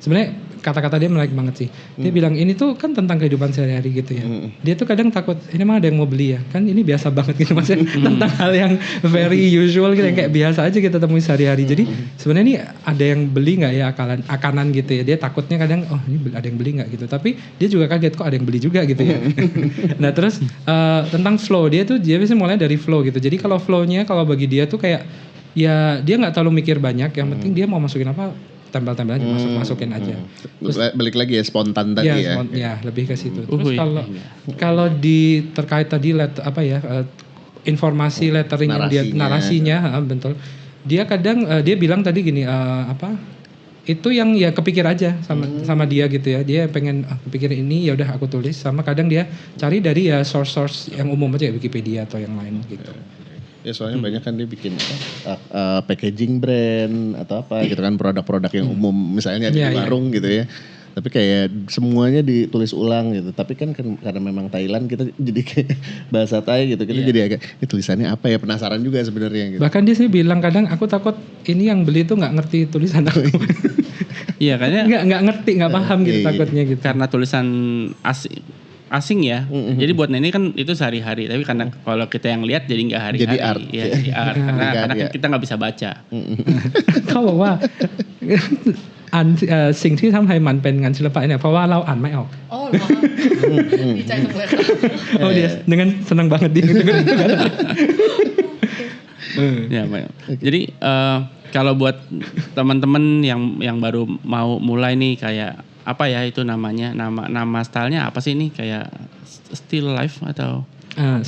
sebenarnya kata-kata dia menarik banget sih. Dia bilang ini tuh kan tentang kehidupan sehari-hari gitu ya. Dia tuh kadang takut ini mah ada yang mau beli ya. Kan ini biasa banget gitu maksudnya tentang hal yang very usual gitu yang kayak biasa aja kita temui sehari-hari. Jadi sebenarnya ini ada yang beli nggak ya akanan gitu ya. Dia takutnya kadang oh ini ada yang beli nggak gitu. Tapi dia juga kaget kok ada yang beli juga gitu ya. Nah terus tentang flow dia biasanya mulai dari flow gitu. Jadi kalau flow-nya kalau bagi dia tuh kayak ya dia nggak terlalu mikir banyak. Yang penting dia mau masukin apa tempel-tempel aja masukin aja. Terus balik lagi ya spontan tadi ya. Ya lebih ke situ. Terus kalau di terkait tadi informasi lettering yang dia narasinya betul. Dia kadang dia bilang tadi gini itu yang ya kepikir aja sama dia gitu ya. Dia pengen kepikir ini ya udah aku tulis sama kadang dia cari dari ya source yang umum aja Wikipedia atau yang lain gitu. Ya soalnya banyak kan dia bikin packaging brand atau apa gitu kan produk-produk yang umum misalnya di warung gitu ya. Tapi kayak semuanya ditulis ulang gitu. Tapi kan karena memang Thailand kita jadi kayak bahasa Thai gitu. Kita jadi agak tulisannya apa ya penasaran juga sebenarnya gitu. Bahkan dia sih bilang kadang aku takut ini yang beli tuh nggak ngerti tulisan aku. Iya kayaknya nggak ngerti nggak paham gitu takutnya gitu. Karena tulisan asing ya. Jadi buat Nene kan itu sehari-hari. Tapi karena kalau kita yang lihat jadi nggak hari-hari. Jadi art. Ya, jadi art. Karena kan kita nggak bisa baca. เขาบอกว่า สิ่งที่ทำให้มันเป็นงานศิลปะเนี่ยเพราะว่าเราอ่านไม่ออก อ๋อเหรอดีใจจังเลยค่ะ Oh dia dengan senang banget dia dengerin. Ya, jadi kalau buat teman-teman yang baru mau mulai nih kayak apa ya itu namanya nama stylenya apa sih ini kayak still life atau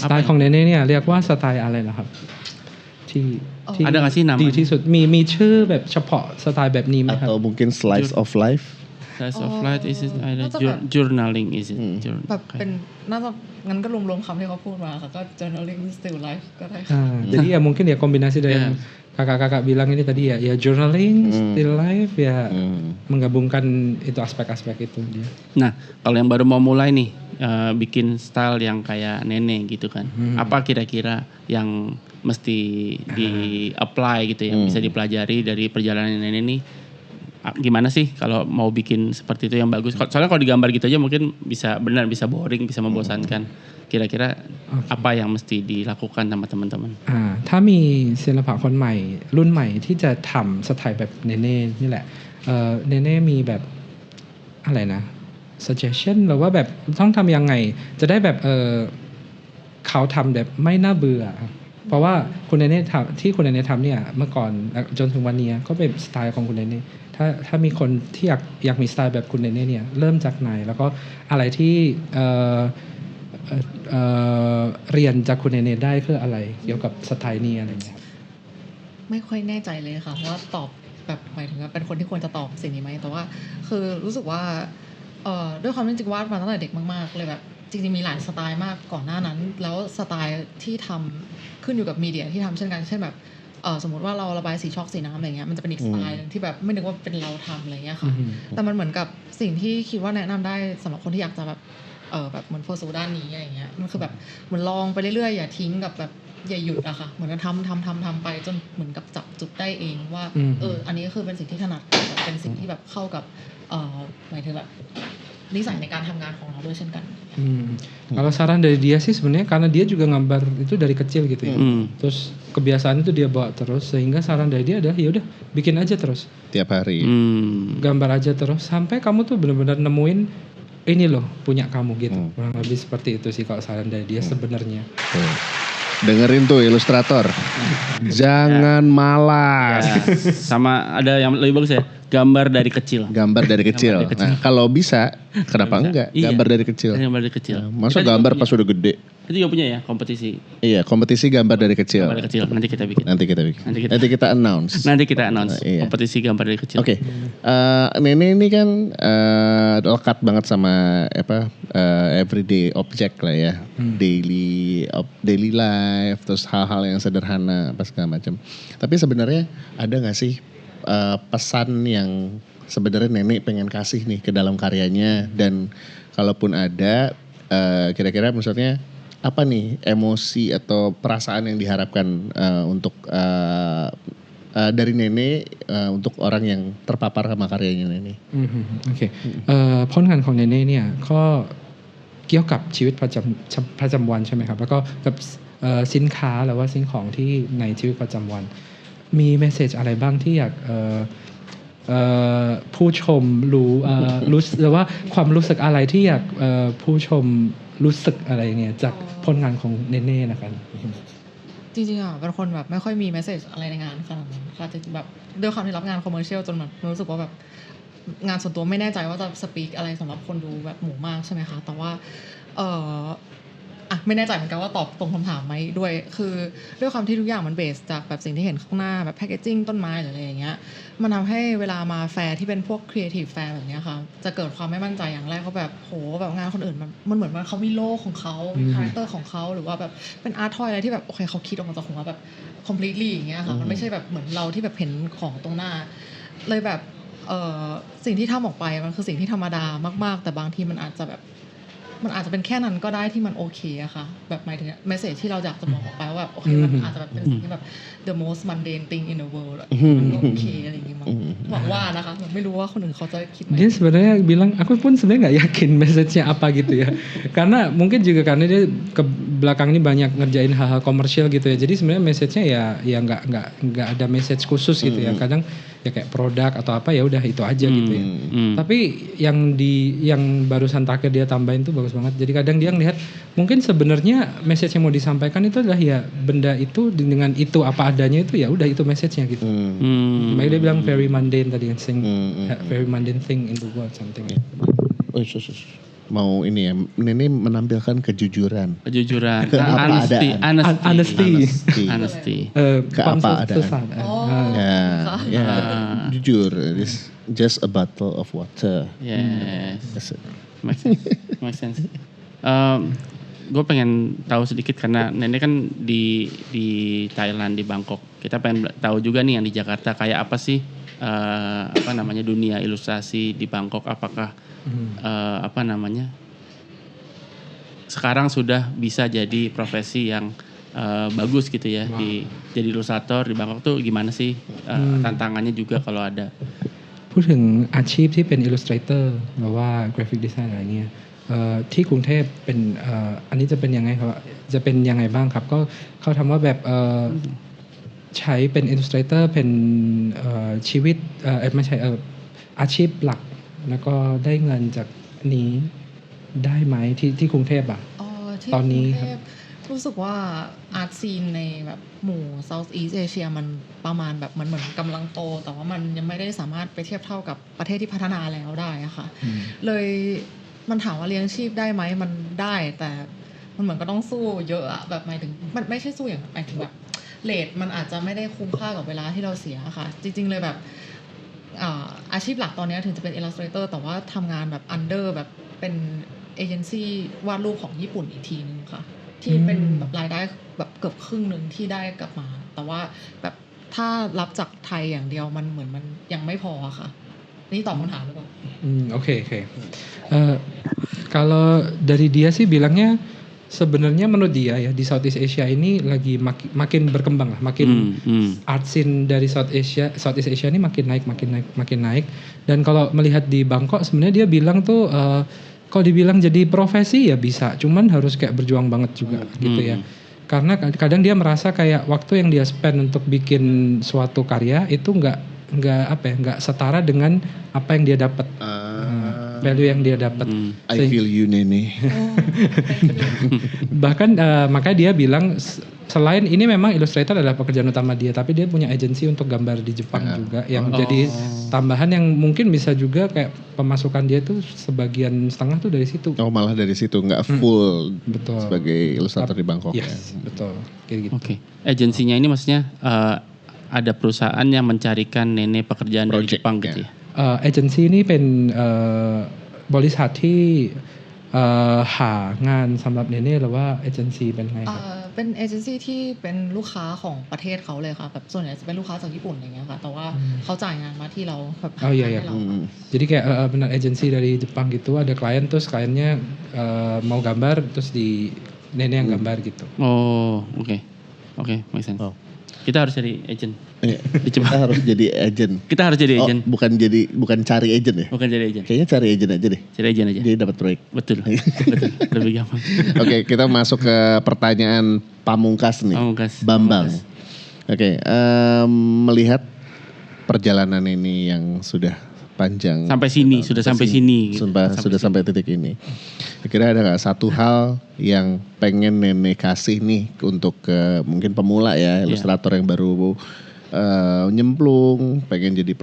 สไตล์ของเนเน่เนี่ยเรียกว่าสไตล์อะไรล่ะครับที่ ada nggak sih nama ดีที่สุดมีชื่อแบบเฉพาะสไตล์แบบนี้ไหมครับ Atau mungkin slice of life. Slice of life is it journaling is it แบบเป็นน่าจะงั้นก็รวมๆคำที่เขาพูดมาค่ะก็ journaling still life ก็ได้ค่ะ Jadi ya mungkin ya kombinasi dari yang kakak-kakak bilang ini tadi ya journaling, still life ya menggabungkan itu aspek-aspek itu dia. Nah kalau yang baru mau mulai nih bikin style yang kayak Nene gitu kan, apa kira-kira yang mesti di apply gitu yang bisa dipelajari dari perjalanan Nene nih? Gimana sih kalau mau bikin seperti itu yang bagus? Soalnya kalau digambar gitu aja mungkin bisa boring, bisa membosankan. Kira-kira apa yang mesti dilakukan sama teman-teman? ถ้ามีศิลปะคนใหม่รุ่นใหม่ที่จะทำสไตล์แบบเนเน่นี่แหละเนเน่มีแบบอะไรนะ suggestion หรือว่าแบบต้องทำยังไงจะได้แบบเขาทำแบบไม่น่าเบื่อเพราะว่าคุณเนเน่ที่คุณเนเน่ทำเนี่ยเมื่อก่อนจนถึงวันนี้ก็เป็นสไตล์ของคุณเนเน่ถ้ามีคนที่อยากมีสไตล์แบบคุณเนเน่เนี่ยเริ่มจากไหนแล้วก็อะไรที่เรียนจากคุณเนเน่ได้คืออะไรเกี่ยวกับสไตล์นี้อะไรอย่างเงี้ย ไม่ค่อยแน่ใจเลยค่ะว่าตอบแบบหมายถึงว่าเป็นคนที่ควรจะตอบสิ่งนี้ไหมแต่ว่าคือรู้สึกว่าด้วยความที่จริงวาดมาตั้งแต่เด็กมากๆเลยแบบจริงๆมีหลายสไตล์มากก่อนหน้านั้นแล้วสไตล์ที่ทำขึ้นอยู่กับมีเดียที่ทำเช่นกันเช่นแบบสมมติว่าเราระบายสีช็อกสีน้ำอะไรเงี้ยมันจะเป็นอีกสไตล์นึงที่แบบไม่นึกว่าเป็นเราทำอะไรเงี้ยค่ะแต่มันเหมือนกับสิ่งที่คิดว่าแนะนำได้สำหรับคนที่อยากจะแบบแบบเหมือนโฟสูด้านนี้อะไรเงี้ยมันคือแบบเหมือนลองไปเรื่อยๆอย่าทิ้งกับแบบอย่าหยุดอะค่ะเหมือนกับทำไปจนเหมือนกับจับจุดได้เองว่าอันนี้ก็คือเป็นสิ่งที่ถนัดเป็นสิ่งที่แบบเข้ากับหมายถึงแบบนิสัยในการทำงานของเราด้วยเช่นกัน Kalau saran dari dia sih sebenarnya karena dia juga gambar itu dari kecil gitu ya. Terus kebiasaan itu dia bawa terus sehingga saran dari dia adalah ya udah bikin aja terus. Tiap hari. Gambar aja terus sampai kamu tuh benar-benar nemuin ini loh punya kamu gitu. Kurang lebih seperti itu sih kalau saran dari dia sebenarnya. Dengerin tuh ilustrator. Jangan malas. Sama ada yang lebih bagus ya, gambar dari kecil. Gambar dari kecil. Nah, kalau bisa, kenapa enggak? Gambar dari kecil. Gambar dari kecil. Masa gambar pas udah gede? Itu juga punya ya kompetisi. Iya, kompetisi gambar dari kecil. Gambar dari kecil. Nanti kita bikin. Nanti kita announce. Iya. Kompetisi gambar dari kecil. Oke. Nene ini kan lekat banget sama everyday object lah ya. Daily life, terus hal-hal yang sederhana apa segala macam. Tapi sebenarnya ada nggak sih pesan yang sebenarnya Nenek pengen kasih nih ke dalam karyanya, dan kalaupun ada kira-kira maksudnya apa nih emosi atau perasaan yang diharapkan untuk dari Nenek untuk orang yang terpapar sama karyanya Nenek. โอเคผลงานของเนเน่เนี่ยก็เกี่ยวกับชีวิตประจำวันใช่ไหมครับแล้วก็กับสินค้าหรือว่าสิ่งของที่ในชีวิตประจำวันมีเมสเสจอะไรบ้างที่อยากผู้ชมรู้หรือว่าความรู้สึกอะไรที่อยากผู้ชมรู้สึกอะไรเงี้ยจากผลงานของเนเน่นะครับจริงๆอ่ะเป็นคนแบบไม่ค่อยมีเมสเสจอะไรในงานขนาดนั้นค่ะแต่แบบด้วยความที่รับงานคอมเมอร์เชียลจนแบบรู้สึกว่าแบบงานส่วนตัวไม่แน่ใจว่าจะสปีกอะไรสำหรับคนดูแบบหมู่มากใช่ไหมคะแต่ว่าไม่แน่ใจเหมือนกันว่าตอบตรงคำถามไหมด้วยคือด้วยความที่ทุกอย่างมันเบสจากแบบสิ่งที่เห็นข้างหน้าแบบแพคเกจจิ้งต้นไม้หรืออะไรอย่างเงี้ยมันทำให้เวลามาแฟร์ที่เป็นพวกครีเอทีฟแฟร์แบบนี้ค่ะจะเกิดความไม่มั่นใจอย่างแรกว่าแบบโหแบบงานคนอื่นมันเหมือนว่าเขามีโลกของเขามีคาแรคเตอร์ของเขาหรือว่าแบบเป็นอาร์ตทอยอะไรที่แบบโอเคเขาคิดออกมาจากหัวแบบ completely อย่างเงี้ยค่ะมันไม่ใช่แบบเหมือนเราที่แบบเห็นของตรงหน้าเลยแบบสิ่งที่ทำออกไปมันคือสิ่งที่ธรรมดามากๆแต่บางทีมันอาจจะเป็นแค่นั้นก็ได้ที่มันโอเคอะค่ะแบบหมายถึงเมสเสจที่เราอยากจะบอกออกไปว่าแบบโอเคมันอาจจะแบบเป็นสิ่งที่แบบ the most mundane thing in the world มันก็โอเคอะไรอย่างงี้มั้งหวังว่านะคะแบบไม่รู้ว่าคนอื่นเขาจะคิดไหม Dia sebenarnya bilang aku pun sebenarnya nggak yakin message-nya apa gitu ya karena mungkin juga karena dia ke belakang ini banyak ngerjain hal-hal komersial gitu ya jadi sebenarnya message-nya ya nggak ada message khusus gitu ya kadang ya kayak produk atau apa ya udah itu aja gitu ya tapi yang barusan terakhir dia tambahin tuh bagus banget jadi kadang dia ngelihat mungkin sebenarnya message yang mau disampaikan itu adalah ya benda itu dengan itu apa adanya itu ya udah itu message-nya gitu makanya dia bilang very mundane tadi kan very mundane thing in the world something mau ini ya Nenek menampilkan kejujuran ke honesty ke apa adaan jujur it's just a bottle of water makes sense gue pengen tahu sedikit karena Nenek kan di Thailand di Bangkok kita pengen tahu juga nih yang di Jakarta kayak apa sih dunia ilustrasi di Bangkok apakah sekarang sudah bisa jadi profesi yang bagus gitu ya jadi ilustrator di Bangkok tuh gimana sih tantangannya juga kalau ada พูดถึงอาชีพที่เป็น illustrator หรือว่า graphic designer อะไรเงี้ยที่กรุงเทพเป็นอันนี้จะเป็นยังไงครับจะเป็นยังไงบ้างครับก็เขาทำว่าแบบใช้เป็น illustrator เป็นชีวิตไม่ใช่อาชีพหลักแล้วก็ได้เงินจากนี้ได้ไหมที่กรุงเทพอ่ะตอนนี้ครับรู้สึกว่าอาร์ตซีนในแบบหมู่ South East Asia มันประมาณแบบเหมือนกำลังโตแต่ว่ามันยังไม่ได้สามารถไปเทียบเท่ากับประเทศที่พัฒนาแล้วได้อะค่ะเลยมันถามว่าเลี้ยงชีพได้ไหมมันได้แต่มันเหมือนก็ต้องสู้เยอะอะแบบหมายถึงมันไม่ใช่สู้อย่างหมายถึงแบบเรทมันอาจจะไม่ได้คุ้มค่ากับเวลาที่เราเสียค่ะจริงๆเลยแบบอาชีพหลักตอนนี้ถึงจะเป็น illustrator แต่ว่าทำงานแบบ under แบบเป็นเอเจนซี่วาดรูปของญี่ปุ่นอีกทีนึงค่ะที่เป็นแบบรายได้แบบเกือบครึ่งนึงที่ได้กลับมาแต่ว่าแบบถ้ารับจากไทยอย่างเดียวมันเหมือนมันยังไม่พอค่ะนี่ตอบคำถามหรือเปล่าoke kalau dari dia sih bilangnya sebenarnya menurut dia ya di Southeast Asia ini lagi makin berkembang lah makin art scene dari Southeast Asia ini makin naik dan kalau melihat di Bangkok sebenarnya dia bilang tuh kalau dibilang jadi profesi ya bisa cuman harus kayak berjuang banget juga gitu ya karena kadang dia merasa kayak waktu yang dia spend untuk bikin suatu karya itu nggak setara dengan apa yang dia dapat value yang dia dapat I feel you Nene bahkan makanya dia bilang selain ini memang illustrator adalah pekerjaan utama dia tapi dia punya agensi untuk gambar di Jepang juga yang jadi tambahan yang mungkin bisa juga kayak pemasukan dia tuh sebagian setengah tuh dari situ malah dari situ nggak full betul sebagai illustrator di Bangkok betul kayak gitu agensinya ini maksudnya ada perusahaan yang mencarikan Nene pekerjaan dari Jepang gitu ya เอเจนซี่นี่เป็นบริษัทที่ หางานสำหรับเนเน่หรือว่าเอเจนซี่เป็นไงครับเป็นเอเจนซี่ที่เป็นลูกค้าของประเทศเขาเลยค่ะแบบส่วนใหญ่จะเป็นลูกค้าจากญี่ปุ่นอย่างเงี้ยค่ะแต่ว่าเขาจ่ายงานมาที่เราแบบให้เรา Jadi kayak benar agensi dari Jepang gitu ada klien terus kliennya mau gambar terus di Nene yang gambar gitu. Oh, oke. Make sense. Kita harus jadi agent. Kita harus jadi agent. Kita harus jadi agent. Bukan cari agent ya? Bukan jadi agent. Kayaknya cari agent aja deh. Cari agent aja. Jadi dapat proyek. Betul. Lebih gampang. Oke, kita masuk ke pertanyaan pamungkas nih. Bambang. Oke, melihat perjalanan ini yang sudah panjang. Sampai sini, sudah sampai sini. Gitu. Sudah sampai titik ini. Kira-kira ada gak satu hal yang pengen Nene kasih nih untuk mungkin pemula ya, ilustrator yang baru nyemplung, pengen jadi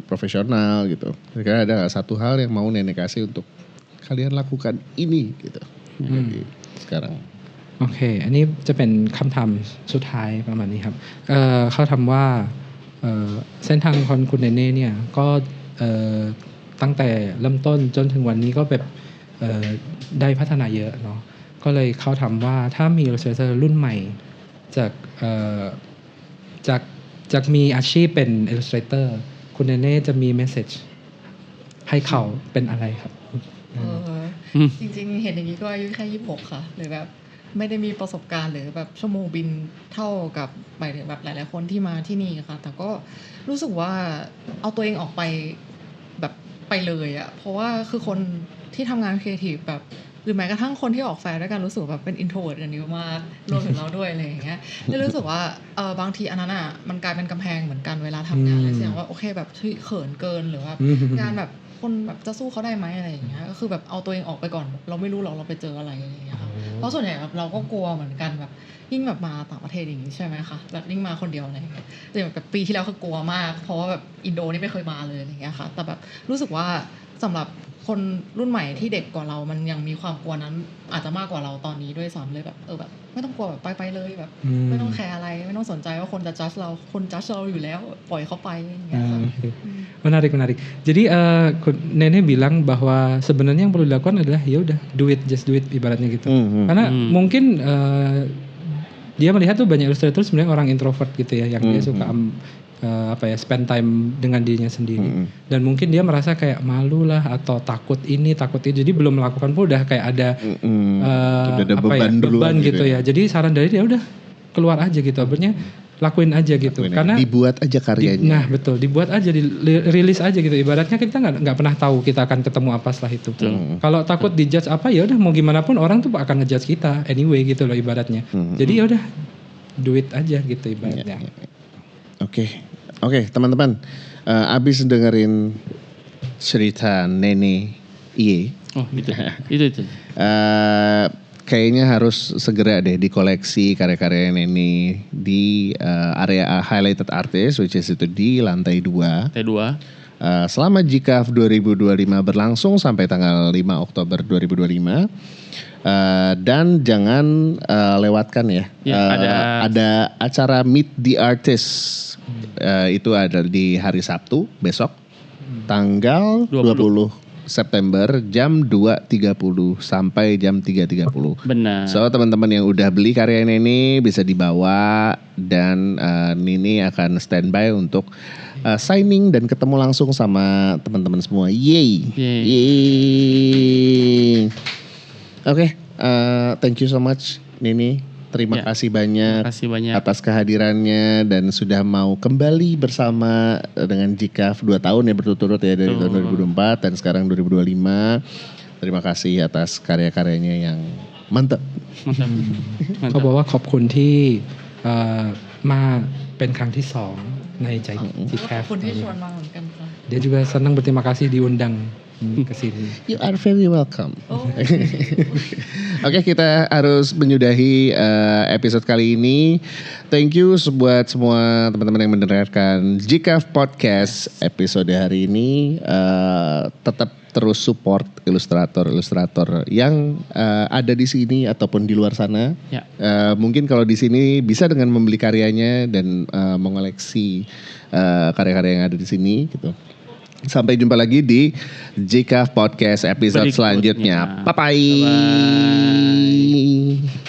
profesional gitu. Kira-kira ada gak satu hal yang mau Nene kasih untuk kalian lakukan ini gitu. Jadi sekarang. โอเคอันนี้จะเป็นคำถามสุดท้ายประมาณนี้ครับเขาถามว่าเส้นทางของคุณเนเน่เนี่ยก็ตั้งแต่เริ่มต้นจนถึงวันนี้ก็แบบได้พัฒนาเยอะเนาะก็เลยเขาถามว่าถ้ามี illustrator รุ่นใหม่จากมีอาชีพเป็น illustrator คุณเนเน่จะมี message ให้เขาเป็นอะไรครับจริงๆเห็นอย่างนี้ก็อายุแค่26ค่ะหรือแบบไม่ได้มีประสบการณ์หรือแบบชั่วโมงบินเท่ากับหมายถึงแบบหลายๆคนที่มาที่นี่ค่ะแต่ก็รู้สึกว่าเอาตัวเองออกไปแบบไปเลยอะเพราะว่าคือคนที่ทำงานครีเอทีฟแบบหรือแม้กระทั่งคนที่ออกแฟร์ด้วยกันรู้สึกแบบเป็น introvert กันเยอะมากรวมถึงเราด้วยอะไรอย่างเงี้ยเลยรู้สึกว่าบางทีอันนั้นอะมันกลายเป็นกำแพงเหมือนกันเวลาทำงานเลยเสียงว่าโอเคแบบเขินเกินหรือว่างานแบบคนแบบจะสู้เขาได้ไหมอะไรอย่างเงี้ยก็คือแบบเอาตัวเองออกไปก่อนเราไม่รู้หรอกเราไปเจออะไรอย่างเงี้ยค่ะเพราะส่วนใหญ่แบบเราก็กลัวเหมือนกันแบบยิ่งแบบมาต่างประเทศอย่างนี้ใช่ไหมคะแบบยิ่งมาคนเดียวอะไรอย่างเงี้ยแต่แบบปีที่แล้วคือกลัวมากเพราะว่าแบบอินโดนี่ไม่เคยมาเลยอย่างเงี้ยค่ะแต่แบบรู้สึกว่าสำหรับคนรุ่นใหม่ที่เด็กกว่าเรามันยังมีความกลัวนั้นอาจจะมากกว่าเราตอนนี้ด้วยซ้ำเลยแบบแบบไม่ต้องกลัวแบบไปเลยแบบไม่ต้องแคร์อะไรไม่ต้องสนใจว่าคนจะจัดเราคนจัดเราอยู่แล้วปล่อยเขาไปอย่างเงี้ยค่ะ Menarik. Jadi Nenek bilang bahwa sebenarnya yang perlu dilakukan adalah ya udah just do it ibaratnya gitu. Karena mungkin dia melihat tuh banyak ilustrator sebenarnya orang introvert gitu ya yang dia suka spend time dengan dirinya sendiri. Dan mungkin dia merasa kayak malu lah atau takut ini takut itu. Jadi belum melakukan pun udah kayak ada beban gitu ya. Jadi saran dari dia udah keluar aja gitu. Artinya lakuin aja gitu karena dibuat aja karyanya. Nah betul, dibuat aja, rilis aja gitu. Ibaratnya kita nggak pernah tahu kita akan ketemu apa setelah itu. Kalau takut dijudge apa ya udah mau gimana pun orang tuh akan ngejudge kita anyway gitu loh ibaratnya. Jadi ya udah do it aja gitu ibaratnya. Oke, teman-teman, abis dengerin cerita Nene Iye. Oh gitu. Itu. Kayaknya harus segera deh dikoleksi karya-karya Nene di area highlighted artist, which is itu di lantai 2. Selama GCAF 2025 berlangsung sampai tanggal 5 Oktober 2025. Dan jangan lewatkan ya. Ada acara Meet the Artist. Itu ada di hari Sabtu besok. Tanggal 20 September jam 2.30 sampai jam 3.30. Benar. So teman-teman yang udah beli karya ini bisa dibawa dan Nini akan standby untuk signing dan ketemu langsung sama teman-teman semua. Yeay. Oke, thank you so much Nini. Terima kasih banyak atas kehadirannya dan sudah mau kembali bersama dengan GCAF 2 tahun ya berturut-turut ya dari tahun 2024 dan sekarang 2025. Terima kasih atas karya-karyanya yang mantap. เขาบอกว่าขอบคุณที่มาเป็นครั้งที่2ในGCAF ขอบคุณที่ชวนมาเหมือนกันค่ะ Dia juga senang berterima kasih diundang ke sini. You are very welcome. Oke, kita harus menyudahi episode kali ini. Thank you buat semua teman-teman yang mendengarkan GCAF Podcast episode hari ini. Tetap terus support ilustrator yang ada di sini ataupun di luar sana. Mungkin kalau di sini bisa dengan membeli karyanya dan mengoleksi karya-karya yang ada di sini gitu. Sampai jumpa lagi di Jika Podcast episode selanjutnya. Bye-bye. Bye-bye.